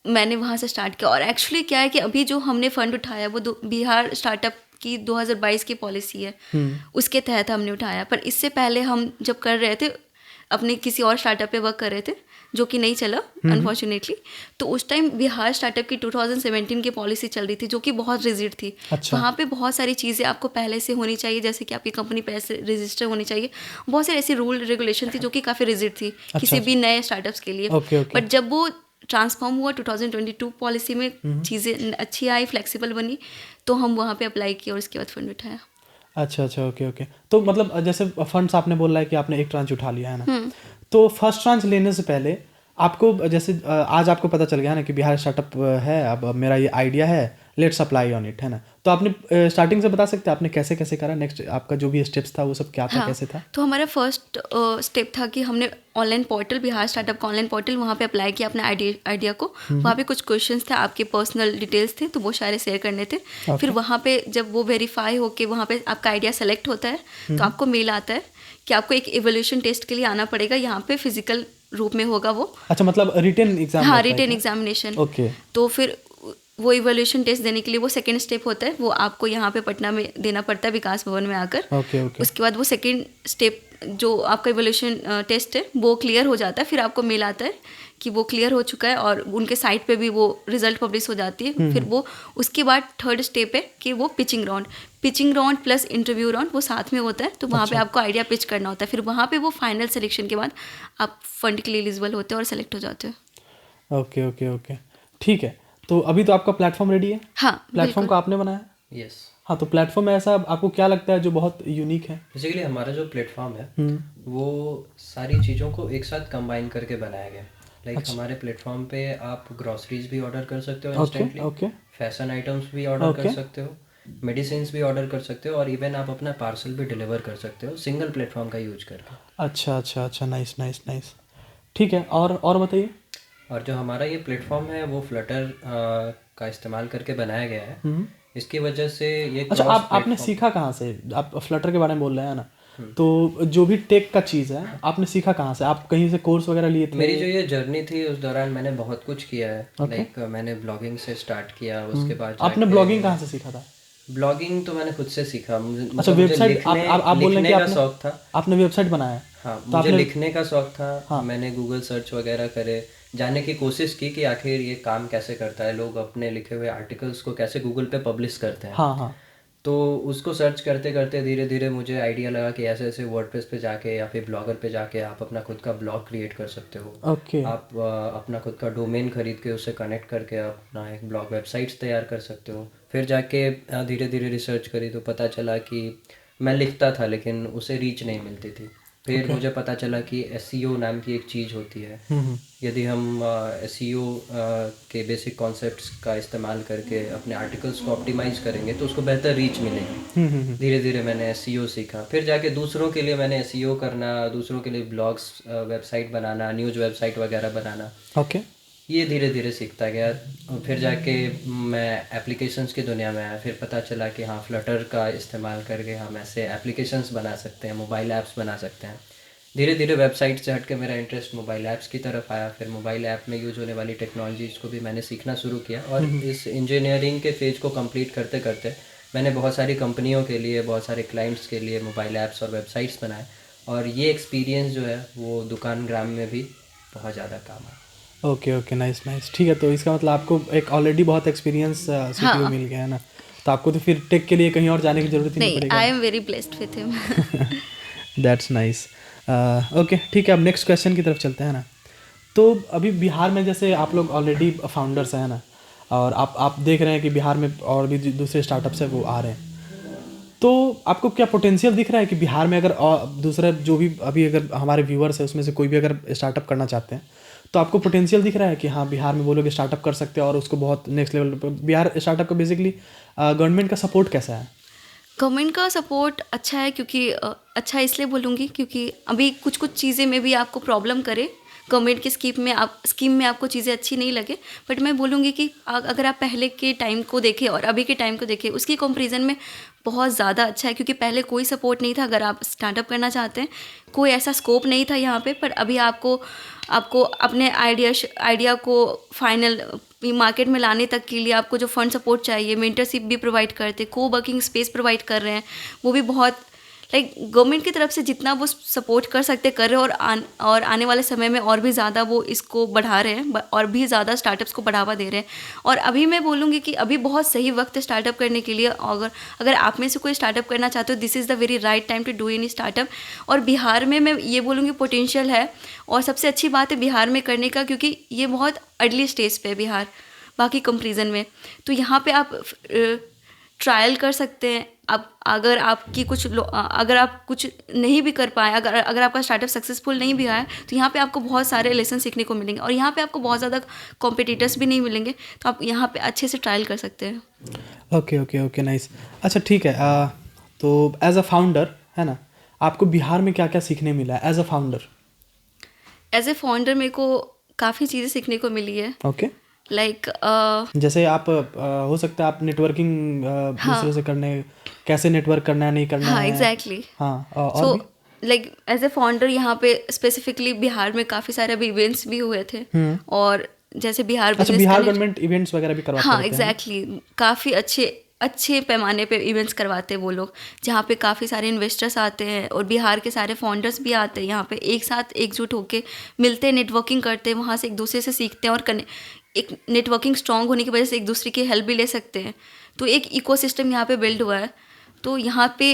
मैंने वहाँ से स्टार्ट किया। और एक्चुअली क्या है कि अभी जो हमने फंड उठाया वो बिहार स्टार्टअप की 2022 की पॉलिसी है, उसके तहत हमने उठाया। पर इससे पहले हम जब कर रहे थे, अपने किसी और स्टार्टअप पे वर्क कर रहे थे, जो कि नहीं चला अनफॉर्चुनेटली। तो उस टाइम बिहार स्टार्टअप की 2017 की पॉलिसी चल रही थी, जो कि बहुत रिजिड थी। अच्छा। वहाँ पे बहुत सारी चीज़ें आपको पहले से होनी चाहिए, जैसे कि आपकी कंपनी पैसे रजिस्टर होनी चाहिए। बहुत सारी ऐसी रूल रेगुलेशन थी जो कि काफ़ी रिजिड थी किसी भी नए स्टार्टअप्स के लिए। ओके ओके, बट जब वो ट्रांसफॉर्म हुआ 2022 पॉलिसी में, चीज़ें अच्छी आई, फ्लेक्सिबल बनी, तो हम वहाँ पे अप्लाई किया और उसके बाद फंड उठाया। अच्छा अच्छा, ओके ओके। तो मतलब जैसे फंड्स आपने बोला है कि आपने एक ट्रांच उठा लिया है ना, तो फर्स्ट ट्रांच लेने से पहले आपको जैसे आज आपको पता चल गया ना कि बिहार स्टार्टअप है, अब मेरा ये आइडिया है, लेट्स अप्लाई ऑन इट, है ना? तो आपने स्टार्टिंग से बता सकते हैं आपने कैसे कैसे करा, नेक्स्ट आपका जो भी स्टेप्स था वो सब क्या था, हाँ, कैसे था? तो हमारा फर्स्ट स्टेप था कि हमने ऑनलाइन पोर्टल, बिहार स्टार्टअप का ऑनलाइन पोर्टल, वहाँ पे अप्लाई किया अपने आइडिया को। वहाँ पे कुछ क्वेश्चंस थे, आपके पर्सनल डिटेल्स थे, तो वो सारे शेयर करने थे। फिर वहाँ पे जब वो वेरीफाई होके वहाँ पे आपका आइडिया सेलेक्ट होता है, तो आपको मेल आता है कि आपको एक इवोल्यूशन टेस्ट के लिए आना पड़ेगा। यहाँ पे फिजिकल रूप में होगा वो। अच्छा, मतलब रिटन एग्जाम? हाँ, रिटन एग्जामिनेशन। ओके। तो फिर वो इवोल्यूशन टेस्ट देने के लिए वो सेकंड स्टेप होता है, वो आपको यहाँ पे पटना में देना पड़ता है, विकास भवन में आकर। ओके ओके, उसके बाद वो सेकंड स्टेप जो आपका इवोल्यूशन टेस्ट है वो क्लियर हो जाता है। फिर आपको मेल आता है कि वो क्लियर हो चुका है, और उनके साइट पे भी वो रिजल्ट पब्लिश हो जाती है। फिर वो उसके बाद थर्ड स्टेप है कि वो pitching round plus interview round वो साथ में होता है। तो वहाँ पे आपको आइडिया पिच करना होता है। फिर वहाँ पे वो फाइनल सिलेक्शन के बाद आप फंड के लिए एलिजिबल होते हैं और सेलेक्ट हो जाते हैं। ओके ओके ओके, ठीक है। तो अभी तो आपका प्लेटफॉर्म रेडी है? हाँ, प्लेटफॉर्म को आपने बनाया? यस। हाँ, तो प्लेटफॉर्म में ऐसा आपको क्या लगता है जो बहुत यूनिक है? बेसिकली हमारा जो प्लेटफॉर्म है वो सारी चीज़ों को एक साथ कंबाइन करके बनाया गया। लाइक हमारे प्लेटफॉर्म पे आप ग्रॉसरीज भी ऑर्डर कर सकते हो इंस्टेंटली, ओके, फैशन आइटम्स भी ऑर्डर कर सकते हो, मेडिसिन भी ऑर्डर कर सकते हो, और इवन आप अपना पार्सल भी डिलीवर कर सकते हो सिंगल प्लेटफॉर्म का यूज करके। अच्छा अच्छा अच्छा, नाइस नाइस नाइस, ठीक है। और बताइए। और जो हमारा ये प्लेटफॉर्म है वो फ्लटर का इस्तेमाल करके बनाया गया है। इसकी वजह से ये अच्छा, आपने सीखा कहाँ से? आप फ्लटर के बारे में बोल रहे हैं ना, तो जो भी टेक का चीज़ है आपने सीखा कहाँ से? आप कहीं से कोर्स वगैरह लिए थे? मेरी जो ये जर्नी थी उस दौरान मैंने बहुत कुछ किया है। लाइक मैंने ब्लॉगिंग से स्टार्ट किया, उसके बाद आपने ब्लॉगिंग कहाँ से सीखा था? ब्लॉगिंग तो मैंने खुद से सीखा। अच्छा, वेबसाइट आप बोल रहे हैं कि का शौक था। आपने वेबसाइट बनाया? हाँ, मुझे लिखने का शौक था। मैंने गूगल सर्च वगैरह करे, जानने की कोशिश की कि आखिर ये काम कैसे करता है, लोग अपने लिखे हुए आर्टिकल्स को कैसे गूगल पे पब्लिश करते हैं। हाँ हाँ, तो उसको सर्च करते करते धीरे धीरे मुझे आइडिया लगा कि ऐसे ऐसे वर्डप्रेस पे जाके या फिर ब्लॉगर पे जाके आप अपना खुद का ब्लॉग क्रिएट कर सकते हो। ओके। आप अपना खुद का डोमेन खरीद के उससे कनेक्ट करके अपना एक ब्लॉग वेबसाइट्स तैयार कर सकते हो। फिर जाके धीरे धीरे रिसर्च करी तो पता चला कि मैं लिखता था लेकिन उसे रीच नहीं मिलती थी। फिर मुझे पता चला कि एसईओ नाम की एक चीज़ होती है। यदि हम एसईओ के बेसिक कॉन्सेप्ट्स का इस्तेमाल करके अपने आर्टिकल्स को ऑप्टिमाइज करेंगे तो उसको बेहतर रीच मिलेगी। धीरे धीरे मैंने एसईओ सीखा, फिर जाके दूसरों के लिए मैंने एसईओ करना, दूसरों के लिए ब्लॉग्स, वेबसाइट बनाना, न्यूज़ वेबसाइट वगैरह बनाना, ओके ये धीरे धीरे सीखता गया। और फिर जाके मैं एप्लीकेशंस की दुनिया में आया। फिर पता चला कि हाँ, फ्लटर का इस्तेमाल करके हम ऐसे एप्लीकेशंस बना सकते हैं, मोबाइल ऐप्स बना सकते हैं। धीरे धीरे वेबसाइट से हट के मेरा इंटरेस्ट मोबाइल ऐप्स की तरफ आया। फिर मोबाइल ऐप में यूज़ होने वाली टेक्नोलॉजीज़ को भी मैंने सीखना शुरू किया, और इस इंजीनियरिंग के फेज को कंप्लीट करते करते मैंने बहुत सारी कंपनियों के लिए, बहुत सारे क्लाइंट्स के लिए मोबाइल ऐप्स और वेबसाइट्स बनाए। और ये एक्सपीरियंस जो है वो दुकान ग्राम में भी बहुत ज़्यादा काम आया। Okay okay, nice nice. ठीक है, तो इसका मतलब आपको एक ऑलरेडी बहुत एक्सपीरियंस सीटीओ मिल गया है ना, तो आपको तो फिर टेक के लिए कहीं और जाने की ज़रूरत ही नहीं नहीं, पड़ेगा। I am very blessed with him. That's nice. Okay ठीक है, अब नेक्स्ट क्वेश्चन की तरफ चलते हैं ना। तो अभी बिहार में जैसे आप लोग ऑलरेडी फाउंडर्स हैं ना, और आप देख रहे हैं कि बिहार में और भी दूसरे स्टार्टअप्स हैं वो आ रहे हैं, तो आपको क्या पोटेंशियल दिख रहा है कि बिहार में अगर दूसरा जो भी अभी अगर हमारे व्यूअर्स है उसमें से कोई भी अगर स्टार्टअप करना चाहते हैं, तो आपको पोटेंशियल दिख रहा है कि हाँ बिहार में वो लोग स्टार्टअप कर सकते हैं और उसको बहुत नेक्स्ट लेवल पर बिहार स्टार्टअप का बेसिकली गवर्नमेंट का सपोर्ट कैसा है? गवर्नमेंट का सपोर्ट अच्छा है, क्योंकि अच्छा इसलिए बोलूँगी क्योंकि अभी कुछ कुछ चीज़ें में भी आपको प्रॉब्लम करे, गवर्नमेंट की स्कीम में आपको चीज़ें अच्छी नहीं लगे, बट मैं बोलूँगी कि अगर आप पहले के टाइम को देखें और अभी के टाइम को देखें, उसकी कंपैरिजन में बहुत ज़्यादा अच्छा है। क्योंकि पहले कोई सपोर्ट नहीं था, अगर आप स्टार्टअप करना चाहते हैं कोई ऐसा स्कोप नहीं था यहाँ पे, पर अभी आपको अपने आइडिया को फाइनल मार्केट में लाने तक के लिए आपको जो फंड सपोर्ट चाहिए, मेंटरशिप भी प्रोवाइड करते, को वर्किंग स्पेस प्रोवाइड कर रहे हैं, वो भी बहुत गवर्नमेंट की तरफ से जितना वो सपोर्ट कर सकते कर रहे हैं, और आने वाले समय में और भी ज़्यादा वो इसको बढ़ा रहे हैं और भी ज़्यादा स्टार्टअप्स को बढ़ावा दे रहे हैं। और अभी मैं बोलूँगी कि अभी बहुत सही वक्त है स्टार्टअप करने के लिए। अगर आप में से कोई स्टार्टअप करना चाहते हो, this is the very right time to do any startup. और बिहार में मैं ये बोलूँगी पोटेंशियल है, और सबसे अच्छी बात है बिहार में करने का, क्योंकि ये बहुत अर्ली स्टेज पे है बिहार बाकी कंपैरिजन में। तो यहाँ पे आप ट्रायल कर सकते हैं। अगर आप कुछ नहीं भी कर पाए, अगर आपका स्टार्टअप सक्सेसफुल नहीं भी आया, तो यहाँ पे आपको बहुत सारे लेसन सीखने को मिलेंगे, और यहाँ पे आपको बहुत ज़्यादा कॉम्पिटिटर्स भी नहीं मिलेंगे, तो आप यहाँ पे अच्छे से ट्रायल कर सकते हैं। Okay okay okay, nice. अच्छा ठीक है, तो एज अ फाउंडर है ना, आपको बिहार में क्या क्या सीखने मिला है as a founder? As a founder मेरे को काफ़ी चीज़ें सीखने को मिली है। ओके, लाइक जैसे आप हो सकता है आप नेटवर्किंग दूसरे से करने, कैसे नेटवर्क करना है नहीं करना हाँ है। एग्जैक्टली। हाँ और सो भी? लाइक एज ए फाउंडर यहाँ पे स्पेसिफिकली बिहार में काफ़ी सारे अभी इवेंट्स भी हुए थे, और जैसे बिहार अच्छा, business Bihar connect, government events वगैरह भी करवाते हाँ रहते हैं? एग्जैक्टली, काफ़ी अच्छे पैमाने पे इवेंट्स करवाते हैं वो लोग, जहाँ पे काफ़ी सारे इन्वेस्टर्स आते हैं और बिहार के सारे फाउंडर्स भी आते हैं यहाँ पे, एक साथ एकजुट होके मिलते हैं, नेटवर्किंग करते हैं, वहाँ से एक दूसरे से सीखते हैं, और एक नेटवर्किंग स्ट्रांग होने की वजह से एक दूसरे की हेल्प भी ले सकते हैं। तो एक इकोसिस्टम यहाँ पे बिल्ड हुआ है। तो यहाँ पे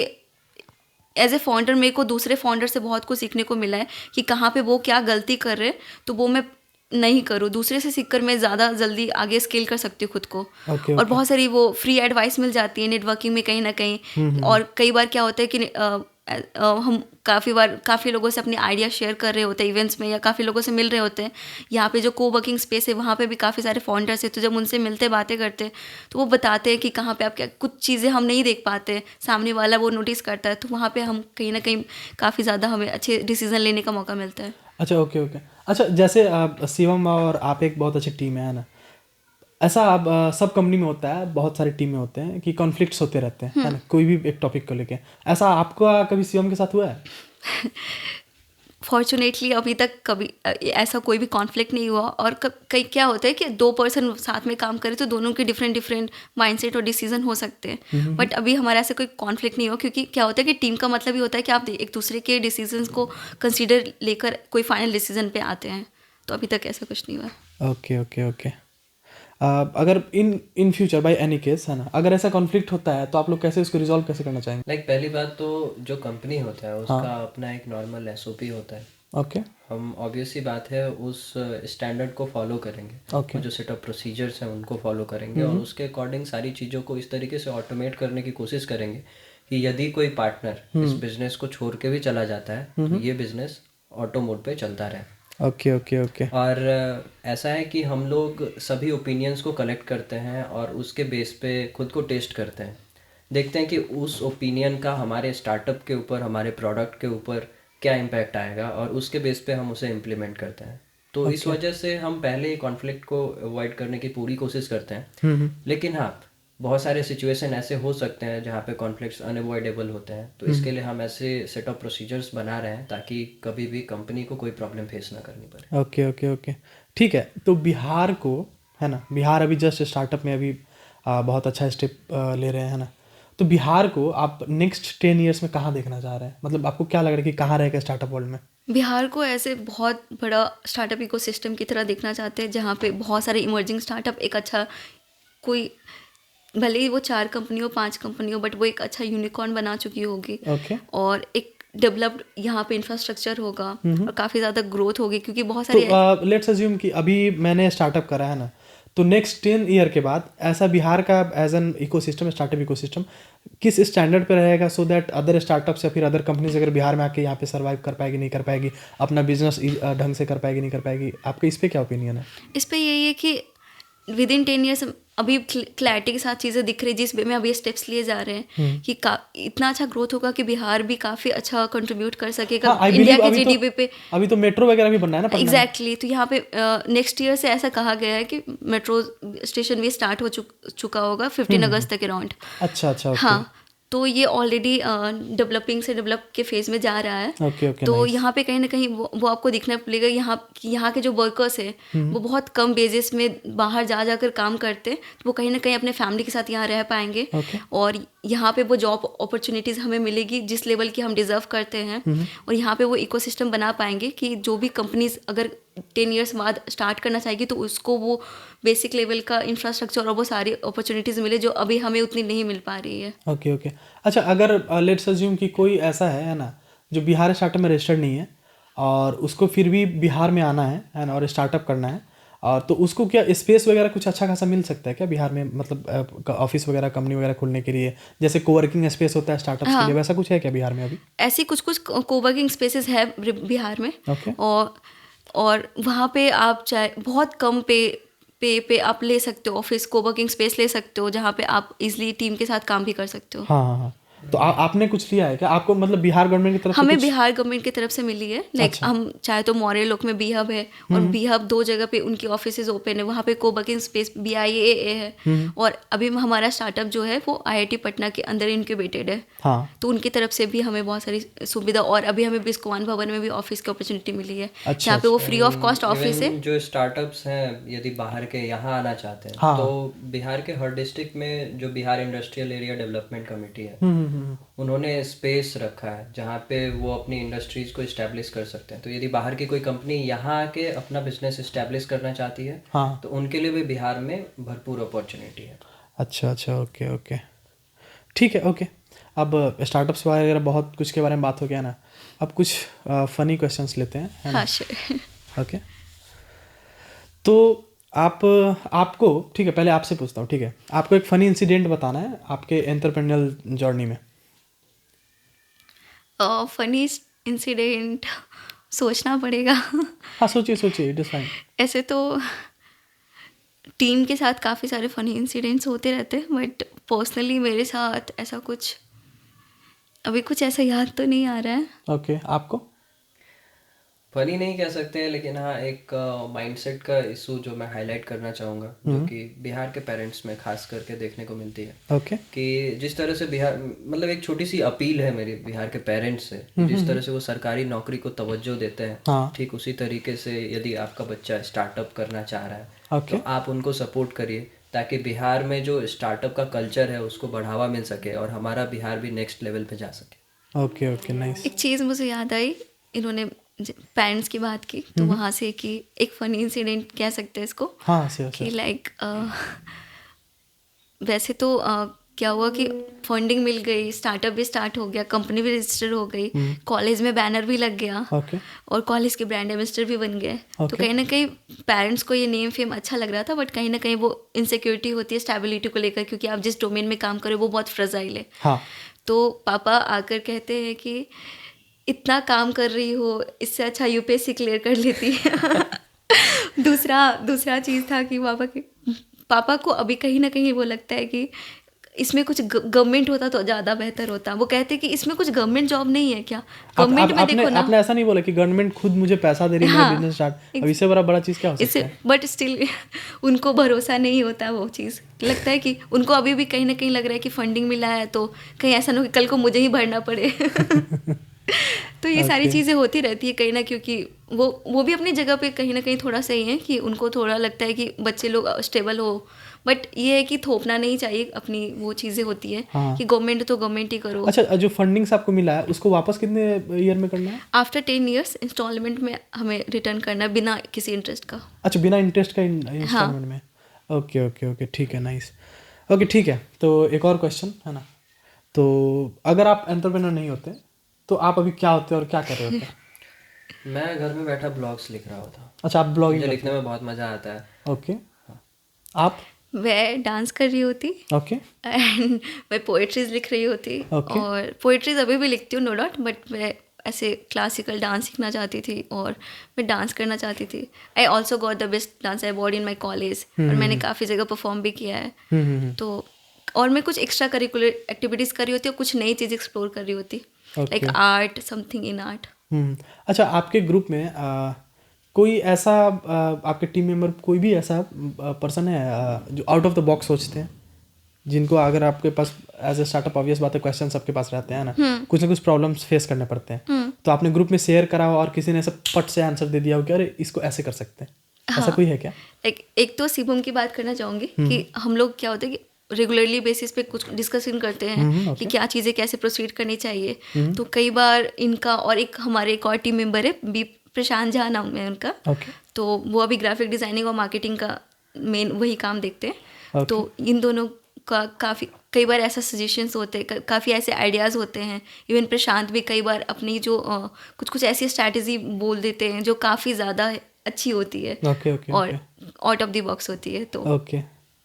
एज ए फाउंडर मेरे को दूसरे फाउंडर से बहुत कुछ सीखने को मिला है कि कहाँ पे वो क्या गलती कर रहे हैं, तो वो मैं नहीं करूँ, दूसरे से सीखकर मैं ज़्यादा जल्दी आगे स्केल कर सकती हूँ खुद को। और बहुत सारी वो फ्री एडवाइस मिल जाती है नेटवर्किंग में कहीं ना कहीं। और कई बार क्या होता है कि हम काफ़ी लोगों से अपने आइडिया शेयर कर रहे होते हैं इवेंट्स में, या काफ़ी लोगों से मिल रहे होते हैं। यहाँ पे जो को वर्किंग स्पेस है वहाँ पे भी काफ़ी सारे फाउंडर्स हैं, तो जब उनसे मिलते बातें करते तो वो बताते हैं कि कहाँ पे आप क्या, कुछ चीज़ें हम नहीं देख पाते, सामने वाला वो नोटिस करता है, तो वहाँ पे हम कहीं ना कहीं काफ़ी ज़्यादा हमें अच्छे डिसीजन लेने का मौका मिलता है। अच्छा ओके ओके। अच्छा जैसे शिवम और आप एक बहुत अच्छी टीम है ना, ऐसा आप सब कंपनी में होता है, बहुत सारी टीम में होते हैं कि कॉन्फ्लिक्ट्स होते रहते हैं है ना, कोई भी एक टॉपिक को लेके। ऐसा आपका कभी शिवम के साथ हुआ है? फॉर्चुनेटली अभी तक कभी ऐसा कोई भी कॉन्फ्लिक्ट नहीं हुआ। और कई क्या होता है कि दो पर्सन साथ में काम करें तो दोनों के डिफरेंट माइंडसेट और डिसीजन हो सकते हैं, बट अभी हमारा ऐसा कोई कॉन्फ्लिक्ट नहीं हुआ, क्योंकि क्या होता है कि टीम का मतलब ही होता है कि आप एक दूसरे के डिसीजंस को कंसीडर लेकर कोई फाइनल डिसीजन पे आते हैं। तो अभी तक ऐसा कुछ नहीं हुआ। Okay okay okay. अगर in future by any case है ना, अगर ऐसा कॉन्फ्लिक्ट होता है तो आप लोग कैसे उसको रिजॉल्व कैसे करना चाहेंगे? लाइक पहली बात तो जो कंपनी होता है उसका अपना एक नॉर्मल एसओपी होता है। ओके, हम ऑब्वियस सी बात है उस स्टैंडर्ड को फॉलो करेंगे। ओके, जो सेट ऑफ प्रोसीजर्स हैं उनको फॉलो करेंगे, और उसके अकॉर्डिंग सारी चीज़ों को इस तरीके से ऑटोमेट करने की कोशिश करेंगे कि यदि कोई पार्टनर इस बिजनेस को छोड़ के भी चला जाता है तो ये बिजनेस ऑटो मोड पे चलता रहे। Okay okay okay. और ऐसा है कि हम लोग सभी ओपिनियंस को कलेक्ट करते हैं और उसके बेस पे खुद को टेस्ट करते हैं, देखते हैं कि उस ओपिनियन का हमारे स्टार्टअप के ऊपर, हमारे प्रोडक्ट के ऊपर क्या इम्पैक्ट आएगा, और उसके बेस पे हम उसे इम्प्लीमेंट करते हैं। तो इस वजह से हम पहले कॉन्फ्लिक्ट को अवॉइड करने की पूरी कोशिश करते हैं। लेकिन हाँ, बहुत सारे सिचुएशन ऐसे हो सकते हैं जहाँ पे कॉन्फ्लिक्ट्स अनअवॉइडेबल होते हैं, तो इसके लिए हम ऐसे सेट ऑफ प्रोसीजर्स बना रहे हैं ताकि कभी भी कंपनी को कोई प्रॉब्लम फेस ना करनी पड़े। ओके ओके ओके, ठीक है। तो बिहार को, है ना, बिहार अभी जस्ट स्टार्टअप में अभी बहुत अच्छा स्टेप ले रहे हैं, है ना। तो बिहार को आप नेक्स्ट 10 ईयर्स में कहाँ देखना चाह रहे हैं? मतलब आपको क्या लग रहा है कि कहाँ रहेगा स्टार्टअप वर्ल्ड में? बिहार को ऐसे बहुत बड़ा स्टार्टअप इकोसिस्टम की तरह देखना चाहते हैं, जहाँ पे बहुत सारे इमर्जिंग स्टार्टअप एक अच्छा, कोई भले ही वो 4 कंपनी हो 5 कंपनी हो, बट वो एक अच्छा यूनिकॉर्न बना चुकी होगी। ओके। और एक डेवलप्ड यहाँ पे इंफ्रास्ट्रक्चर होगा और काफ़ी ज़्यादा ग्रोथ होगी, क्योंकि बहुत तो सारे लेट्स अज्यूम कि अभी मैंने स्टार्टअप करा है ना, तो नेक्स्ट 10 ईयर के बाद ऐसा बिहार का as an ecosystem, startup ecosystem किस स्टैंडर्ड पे रहेगा, सो दैट अदर स्टार्टअप्स या फिर अदर कंपनीज अगर बिहार में आके यहाँ पे सर्वाइव कर पाएगी, नहीं कर पाएगी, अपना बिजनेस ढंग से कर पाएगी, नहीं कर पाएगी? आपका इस पे क्या ओपिनियन है? इस पे यही है कि विद इन 10 ईयर्स अभी क्लैरिटी के साथ चीज़ें दिख रही है, जिस वे में अभी स्टेप्स लिए जा रहे हैं कि इतना अच्छा ग्रोथ होगा कि बिहार भी काफ़ी अच्छा कंट्रीब्यूट कर सकेगा हाँ, I इंडिया believe के जीडीपी पे। अभी तो मेट्रो वगैरह भी बनना है ना पटना में। एग्जैक्टली तो यहाँ पे नेक्स्ट ईयर से ऐसा कहा गया है कि मेट्रो स्टेशन भी स्टार्ट हो चुका होगा 15 अगस्त तक अराउंड। अच्छा अच्छा, ओके हाँ, तो ये ऑलरेडी डेवलपिंग से डेवलप के फेज में जा रहा है। ओके ओके, तो नाइस। यहाँ पे कहीं ना कहीं वो आपको दिखना पड़ेगा। यहाँ के जो वर्कर्स हैं वो बहुत कम बेसिस में बाहर जा जाकर काम करते हैं, तो वो कहीं ना कहीं अपने फैमिली के साथ यहाँ रह पाएंगे। ओके। और यहाँ पे वो जॉब अपॉर्चुनिटीज़ हमें मिलेगी जिस लेवल की हम डिज़र्व करते हैं। और यहाँ पे वो इकोसिस्टम बना पाएंगे कि जो भी कंपनीज अगर 10 ईयर्स बाद स्टार्ट करना चाहेगी तो उसको वो बेसिक लेवल का इंफ्रास्ट्रक्चर और वो सारी अपॉर्चुनिटीज़ मिले जो अभी हमें उतनी नहीं मिल पा रही है। Okay okay. अच्छा, अगर लेट्स अज्यूम कि कोई ऐसा है ना, जो बिहार स्टार्टअप में रजिस्टर्ड नहीं है और उसको फिर भी बिहार में आना है ना, और स्टार्टअप करना है, और तो उसको क्या स्पेस वगैरह कुछ अच्छा खासा मिल सकता है क्या बिहार में? मतलब ऑफिस वगैरह, कंपनी वगैरह खोलने के लिए, जैसे कोवर्किंग स्पेस होता है स्टार्टअप्स के लिए, वैसा कुछ है क्या बिहार में अभी? ऐसी कुछ कोवर्किंग स्पेसेस है बिहार में। ओके। और वहाँ पे आप चाहे बहुत कम पे आप ले सकते हो, ऑफिस कोवर्किंग स्पेस ले सकते हो, जहाँ पे आप इजीली टीम के साथ काम भी कर सकते हो। हाँ हाँ हाँ। तो आपने कुछ लिया है क्या? आपको मतलब बिहार गवर्नमेंट की तरफ से हमें कुछ? बिहार गवर्नमेंट की तरफ से मिली है। लाइक हम चाहे तो मौर्य लोक में बी हब है, और बी हब 2 जगह पे उनकी ऑफिसेज ओपन है, वहाँ पे कोवर्किंग स्पेस BIAA है। और अभी हमारा स्टार्टअप जो है वो IIT पटना के अंदर इनक्यूबेटेड है। हाँ। तो उनकी तरफ से भी हमें बहुत सारी सुविधा, और अभी हमें बिस्कोवान भवन में भी ऑफिस की अपॉर्चुनिटी मिली है, जहाँ पे वो फ्री ऑफ कॉस्ट ऑफिस है। जो स्टार्टअप्स हैं यदि बाहर के यहाँ आना चाहते हैं, हाँ। तो बिहार के हर डिस्ट्रिक्ट में जो Bihar industrial area development committee है, उन्होंने स्पेस रखा है जहाँ पे वो अपनी इंडस्ट्रीज को इस्टेब्लिश कर सकते हैं। तो यदि बाहर की कोई कंपनी यहाँ आके अपना बिजनेस इस्टेब्लिश करना चाहती है, हाँ। तो उनके लिए भी बिहार में भरपूर अपॉर्चुनिटी है। अच्छा अच्छा, ओके ओके, ठीक है, ओके। अब स्टार्टअप्स वगैरह बहुत कुछ के बारे में बात हो गया ना, अब कुछ फनी क्वेश्चंस लेते हैं, है ना? हाँ श्योर। ओके, तो आपको, ठीक है, पहले आपसे पूछता हूँ, ठीक है? आपको एक फ़नी इंसिडेंट बताना है आपके एंटरप्रेन्योरल जर्नी में। फनी इंसिडेंट सोचना पड़ेगा। हाँ, सोचिए सोचिए, इट इज़ फाइन। ऐसे तो टीम के साथ काफ़ी सारे फनी इंसिडेंट्स होते रहते हैं, बट पर्सनली मेरे साथ ऐसा कुछ अभी कुछ ऐसा याद तो नहीं आ रहा है। ओके, आपको? फनी नहीं कह सकते हैं, लेकिन हाँ एक माइंडसेट का इशू जो मैं हाईलाइट करना चाहूँगा, जो कि बिहार के पेरेंट्स में खास करके देखने को मिलती है। ओके। कि जिस तरह से बिहार, मतलब एक छोटी सी अपील है मेरी बिहार के पेरेंट्स से, जिस तरह से वो सरकारी नौकरी को तवज्जो देते हैं, हाँ। ठीक उसी तरीके से यदि आपका बच्चा स्टार्टअप करना चाह रहा है, ओके। तो आप उनको सपोर्ट करिए, ताकि बिहार में जो स्टार्टअप का कल्चर है उसको बढ़ावा मिल सके और हमारा बिहार भी नेक्स्ट लेवल पे जा सके। Okay okay, nice. एक चीज़ मुझे याद आई, इन्होंने पेरेंट्स की बात की तो वहाँ से कि एक फ़नी इंसिडेंट कह सकते हैं इसको। हाँ, सही कि लाइक वैसे तो क्या हुआ कि फंडिंग मिल गई, स्टार्टअप भी स्टार्ट हो गया, कंपनी भी रजिस्टर हो गई, कॉलेज में बैनर भी लग गया, ओके। और कॉलेज के ब्रांड एम्बेसडर भी बन गए। तो कहीं ना कहीं पेरेंट्स को ये नेम फेम अच्छा लग रहा था, बट कहीं ना कहीं वो इनसिक्योरिटी होती है स्टेबिलिटी को लेकर, क्योंकि आप जिस डोमेन में काम करें वो बहुत फ्रजाइल है। हाँ। तो पापा आकर कहते हैं कि इतना काम कर रही हो, इससे अच्छा यूपीएससी क्लियर कर लेती। दूसरा चीज़ था कि पापा को अभी कहीं ना कहीं वो लगता है कि इसमें कुछ गवर्नमेंट होता तो ज़्यादा बेहतर होता। वो कहते कि इसमें कुछ गवर्नमेंट जॉब नहीं है क्या, गवर्नमेंट में देखो ना। आपने ऐसा नहीं बोला कि गवर्नमेंट खुद मुझे पैसा दे रही है मेरा बिजनेस स्टार्ट, अब इससे बड़ा चीज़ क्या हो सकता है? बट स्टिल उनको भरोसा नहीं होता। वो चीज़ लगता है कि उनको अभी भी कहीं ना कहीं लग रहा है कि फंडिंग मिला है तो कहीं ऐसा ना हो कि कल को मुझे ही भरना पड़े। तो ये सारी चीज़ें होती रहती है कहीं ना, क्योंकि वो भी अपनी जगह पे कहीं ना कहीं थोड़ा सही है कि उनको थोड़ा लगता है कि बच्चे लोग स्टेबल हो। बट ये है कि थोपना नहीं चाहिए अपनी, वो चीज़ें होती है कि गवर्नमेंट तो गवर्नमेंट ही करो। अच्छा, जो फंडिंग आपको मिला है उसको वापस कितने ईयर में करना है? आफ्टर 10 years इंस्टॉलमेंट में हमें रिटर्न करना है, बिना किसी इंटरेस्ट का। अच्छा, बिना इंटरेस्ट का इंस्टॉलमेंट में। ओके ओके ओके, ठीक है, नाइस। ओके, ठीक है। तो एक और क्वेश्चन है ना, तो अगर आप एंटरप्रेन्योर नहीं होते तो आप अभी क्या होते और क्या कर रहे होते? मैं घर में बैठा ब्लॉग्स लिख रहा होता। अच्छा, आप ब्लॉगिंग मुझे लिखने में बहुत मज़ा आता है। ओके, आप? मैं डांस कर रही होती ओके एंड मैं पोएट्रीज लिख रही होती। Okay. और पोएट्रीज अभी भी लिखती हूँ, नो डाउट, बट मैं ऐसे क्लासिकल डांस सीखना चाहती थी और मैं डांस करना चाहती थी। I also got the best dance award in my college और मैंने काफ़ी जगह परफॉर्म भी किया है। तो और मैं कुछ एक्स्ट्रा करिकुलर एक्टिविटीज़ कर रही होती और कुछ नई चीज़ एक्सप्लोर कर रही होती, like art, something in art. अच्छा, आपके ग्रुप में कोई ऐसा आपके टीम मेंबर कोई भी ऐसा पर्सन है जो आउट ऑफ द बॉक्स सोचते हैं, जिनको अगर आपके पास एज ए स्टार्टअप ऑब्वियस बात है क्वेश्चन सबके पास रहते हैं ना, कुछ ना कुछ प्रॉब्लम्स फेस करने पड़ते हैं, तो आपने ग्रुप में शेयर करा हो और किसी ने ऐसा पट से आंसर दे दिया हो कि अरे इसको ऐसे कर सकते हैं, ऐसा कोई है क्या? एक तो शिवम की बात करना चाहूँगी कि हम लोग क्या होता है कि रेगुलरली बेसिस पे कुछ डिस्कशन करते हैं कि क्या चीज़ें कैसे प्रोसीड करनी चाहिए। तो कई बार इनका और हमारे एक और टीम मेंबर है बी प्रशांत झा नाम है उनका। तो वो अभी ग्राफिक डिज़ाइनिंग और मार्केटिंग का मेन वही काम देखते हैं। तो इन दोनों का काफ़ी कई बार ऐसा सजेशंस होते हैं, काफ़ी ऐसे आइडियाज़ होते हैं। इवन प्रशांत भी कई बार अपनी जो कुछ ऐसी स्ट्रैटेजी बोल देते हैं जो काफ़ी ज़्यादा अच्छी होती है और आउट ऑफ द बॉक्स होती है। तो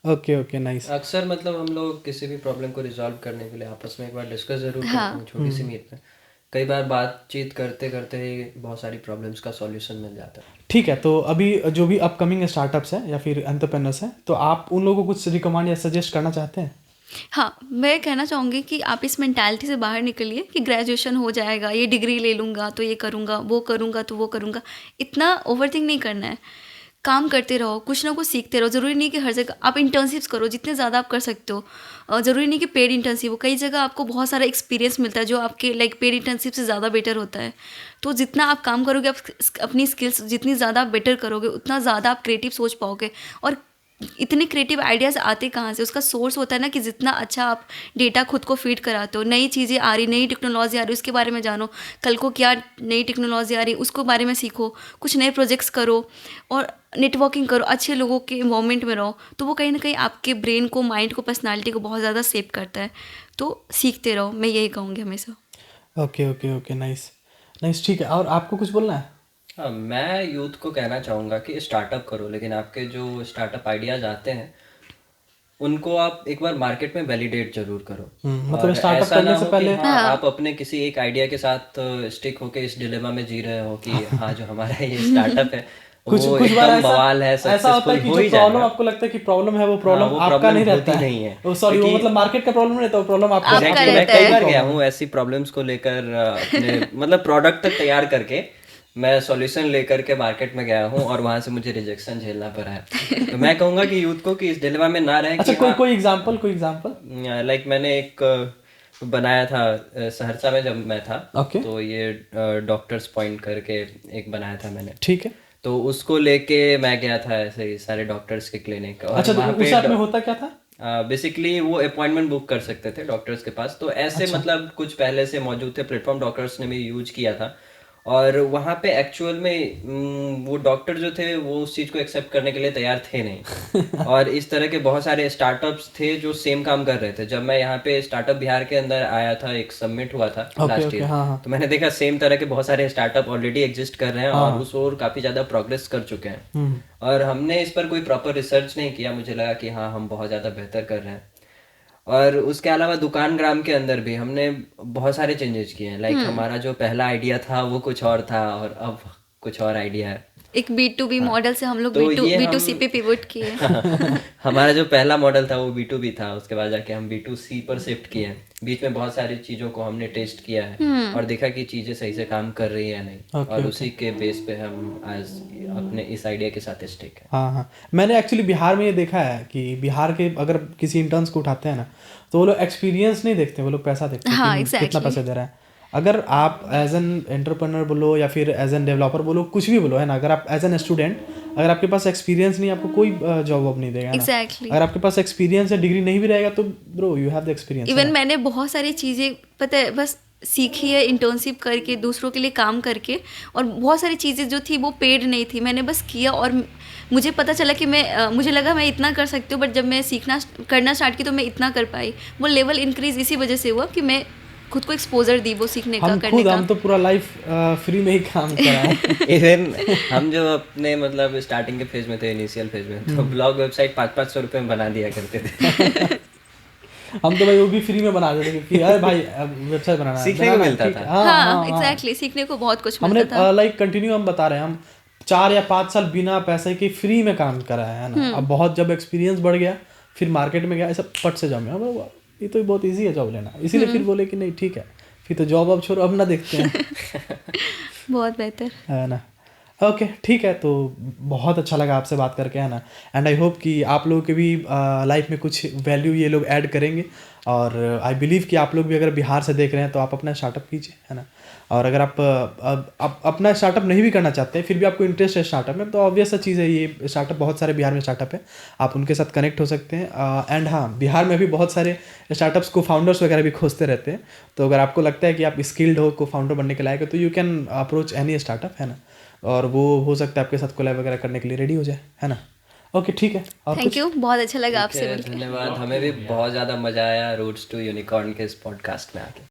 ओके, नाइस। अक्सर मतलब हम लोग किसी भी प्रॉब्लम को रिजॉल्व करने के लिए आपस में एक बार डिस्कस जरूर करते हैं, छोटी सी मीट में। कई बार बातचीत करते करते ही बहुत सारी प्रॉब्लम्स का सॉल्यूशन मिल जाता है। ठीक है, तो अभी जो भी अपकमिंग स्टार्टअप्स हैं या फिर एंटरप्रेन्योर्स हैं, तो आप उन लोगों को कुछ रिकमेंड या सजेस्ट करना चाहते हैं? हाँ, मैं कहना चाहूँगी कि आप इस मेंटालिटी से बाहर निकलिए कि ग्रेजुएशन हो जाएगा, ये डिग्री ले लूँगा तो ये करूँगा, वो करूँगा तो वो करूँगा। इतना ओवरथिंक नहीं करना है। काम करते रहो, कुछ ना कुछ सीखते रहो। ज़रूरी नहीं कि हर जगह आप इंटर्नशिप्स करो, जितने ज़्यादा आप कर सकते हो। ज़रूरी नहीं कि पेड इंटर्नशिप हो, कई जगह आपको बहुत सारा एक्सपीरियंस मिलता है जो आपके लाइक पेड इंटर्नशिप से ज़्यादा बेटर होता है। तो जितना आप काम करोगे, आप अपनी स्किल्स जितनी ज़्यादा बेटर करोगे, उतना ज़्यादा आप क्रिएटिव सोच पाओगे। और इतने क्रिएटिव आइडियाज़ आते कहाँ से? उसका सोर्स होता है ना कि जितना अच्छा आप डेटा खुद को फीड कराते हो, नई चीज़ें आ रही, नई टेक्नोलॉजी आ रही, उसके बारे में जानो। कल को क्या नई टेक्नोलॉजी आ रही, उसको बारे में सीखो, कुछ नए प्रोजेक्ट्स करो और नेटवर्किंग करो, अच्छे लोगों के इन्वॉल्वमेंट में रहो। तो वो कहीं ना कहीं आपके ब्रेन को, माइंड को, पर्सनालिटी को बहुत ज़्यादा शेप करता है। तो सीखते रहो, मैं यही कहूँगी हमेशा। ओके, नाइस, ठीक है। और आपको कुछ बोलना है? हाँ, मैं यूथ को कहना चाहूँगा कि स्टार्टअप करो, लेकिन आपके जो स्टार्टअप आइडियाज़ आते हैं उनको आप एक बार मार्केट में वैलिडेट जरूर करो। मतलब स्टार्टअप करने से पहले आप अपने किसी एक आइडिया के साथ स्टिक होके इस डिलेमा में जी रहे हो कि हाँ जो हमारा ये स्टार्टअप है कुछ बार बवाल है, ऐसा होता है कि जो प्रॉब्लम आपको लगता है कि प्रॉब्लम है, वो प्रॉब्लम आपका नहीं रहता है। सॉरी, वो मतलब मार्केट का प्रॉब्लम नहीं रहता, वो प्रॉब्लम आपका रहता है। मैं कई बार गया हूँ ऐसी प्रॉब्लम्स को लेकर, अपने मतलब प्रोडक्ट तक तैयार करके मैं सॉल्यूशन लेकर के मार्केट में गया हूँ और वहाँ से मुझे रिजेक्शन झेलना पड़ा है। तो मैं कहूँगा कि यूथ को कि इस डिलेमा में ना रहें। अच्छा, कोई एग्जांपल? लाइक मैंने एक बनाया था सहरसा में जब मैं था। तो ये डॉक्टर्स पॉइंट करके एक बनाया था मैंने। ठीक है। तो उसको लेके मैं गया था ऐसे ही सारे डॉक्टर्स के क्लिनिक। अच्छा, तो उस साथ में होता क्या था? बेसिकली वो अपॉइंटमेंट बुक कर सकते थे डॉक्टर्स के पास। तो ऐसे मतलब कुछ पहले से मौजूद थे प्लेटफॉर्म, डॉक्टर्स ने भी यूज किया था। और वहाँ पे एक्चुअल में वो डॉक्टर जो थे वो उस चीज़ को एक्सेप्ट करने के लिए तैयार थे नहीं। और इस तरह के बहुत सारे स्टार्टअप्स थे जो सेम काम कर रहे थे। जब मैं यहाँ पे स्टार्टअप बिहार के अंदर आया था, एक सबमिट हुआ था लास्ट ईयर, तो मैंने देखा सेम तरह के बहुत सारे स्टार्टअप ऑलरेडी एग्जिस्ट कर रहे हैं और उस ओर काफ़ी ज़्यादा प्रोग्रेस कर चुके हैं। और हमने इस पर कोई प्रॉपर रिसर्च नहीं किया। मुझे लगा कि हाँ हम बहुत ज़्यादा बेहतर कर रहे हैं। और उसके अलावा दुकान ग्राम के अंदर भी हमने बहुत सारे चेंजेस किए हैं। लाइक हमारा जो पहला आइडिया था वो कुछ और था और अब कुछ और आइडिया है। एक B2B मॉडल से हम लोग तो ये B2C पे पिवोट किए। हमारा जो पहला मॉडल था वो B2B था, उसके बाद जाके हम B2C पर शिफ्ट किए हैं। बीच में बहुत सारी चीज़ों को हमने टेस्ट किया है और देखा कि चीज़ें सही से काम कर रही है या नहीं, और उसी के बेस पे हम आज अपने इस आइडिया के साथ स्टिक है। हाँ हाँ, मैंने एक्चुअली बिहार में ये देखा है कि बिहार के अगर किसी इंटर्न्स को उठाते हैं ना, तो वो लोग एक्सपीरियंस नहीं देखते, वो लोग पैसा देखते हैं हाँ, कि कितना exactly. पैसा दे रहा है। अगर आप एज एन एंटरप्रेन्योर बोलो या फिर एज एन डेवलपर बोलो, कुछ भी बोलो, है ना, अगर आप एज एन स्टूडेंट, अगर आपके पास एक्सपीरियंस नहीं, आपको कोई जॉब वॉब नहीं देगा, है ना। Exactly. अगर आपके पास एक्सपीरियंस है, डिग्री नहीं भी रहेगा, तो bro you have the experience. Even मैंने बहुत सारी चीज़ें पता है बस सीखी है इंटर्नशिप करके, दूसरों के लिए काम करके, और बहुत सारी चीज़ें जो थी वो पेड नहीं थी, मैंने बस किया और मुझे पता चला कि मुझे लगा मैं इतना कर सकती हूँ, बट जब मैं करना स्टार्ट की तो मैं इतना कर पाई। वो लेवल इंक्रीज इसी वजह से हुआ कि मैं खुद को एक्सपोजर दी वो सीखने का, करने का। हम तो पूरा लाइफ फ्री में ही काम करा है। इवन हम जो अपने मतलब स्टार्टिंग के फेज में थे, इनिशियल फेज में, तो ब्लॉग वेबसाइट 500-500 रुपये में बना दिया करते थे। हम तो भाई वो भी फ्री में बना देते कि अरे भाई वेबसाइट बनाना है, सीखने को मिलता ठीक था। है। हाँ एग्जैक्टली, सीखने को बहुत कुछ हमने मिलता था। लाइक कंटिन्यू हम बता रहे हैं, हम 4 या 5 साल बिना पैसे के फ्री में काम करा है ना। अब बहुत जब एक्सपीरियंस बढ़ गया, फिर मार्केट में गया, ऐसा पट से जॉब में, ये तो बहुत इजी है जॉब लेना, इसीलिए फिर बोले कि नहीं ठीक है, फिर तो जॉब अब छोड़ो, अब ना देखते हैं। बहुत बेहतर है ना। ओके ठीक है, तो बहुत अच्छा लगा आपसे बात करके, है ना। एंड आई होप कि आप लोगों के भी लाइफ में कुछ वैल्यू ये लोग ऐड करेंगे, और आई बिलीव कि आप लोग भी अगर बिहार से देख रहे हैं तो आप अपना स्टार्टअप कीजिए, है ना। और अगर आप अपना स्टार्टअप नहीं भी करना चाहते हैं, फिर भी आपको इंटरेस्ट है स्टार्टअप में, तो ऑब्वियस सा चीज़ है, ये स्टार्टअप बहुत सारे बिहार में स्टार्टअप है, आप उनके साथ कनेक्ट हो सकते हैं। एंड हाँ, बिहार में भी बहुत सारे स्टार्टअप्स को फाउंडर्स वगैरह भी खोजते रहते हैं, तो अगर आपको लगता है कि आप स्किल्ड हो को फाउंडर बनने के लायक हो, तो you can approach any startup, है ना, और वो हो सकता है आपके साथ कोलैब वगैरह करने के लिए रेडी हो जाए, है ना। ओके ठीक है, और थैंक यू, बहुत अच्छा लगा आपसे ठीक है, मिलकर। धन्यवाद। हमें भी बहुत ज़्यादा मज़ा आया रूट्स टू यूनिकॉर्न के इस पॉडकास्ट में आके।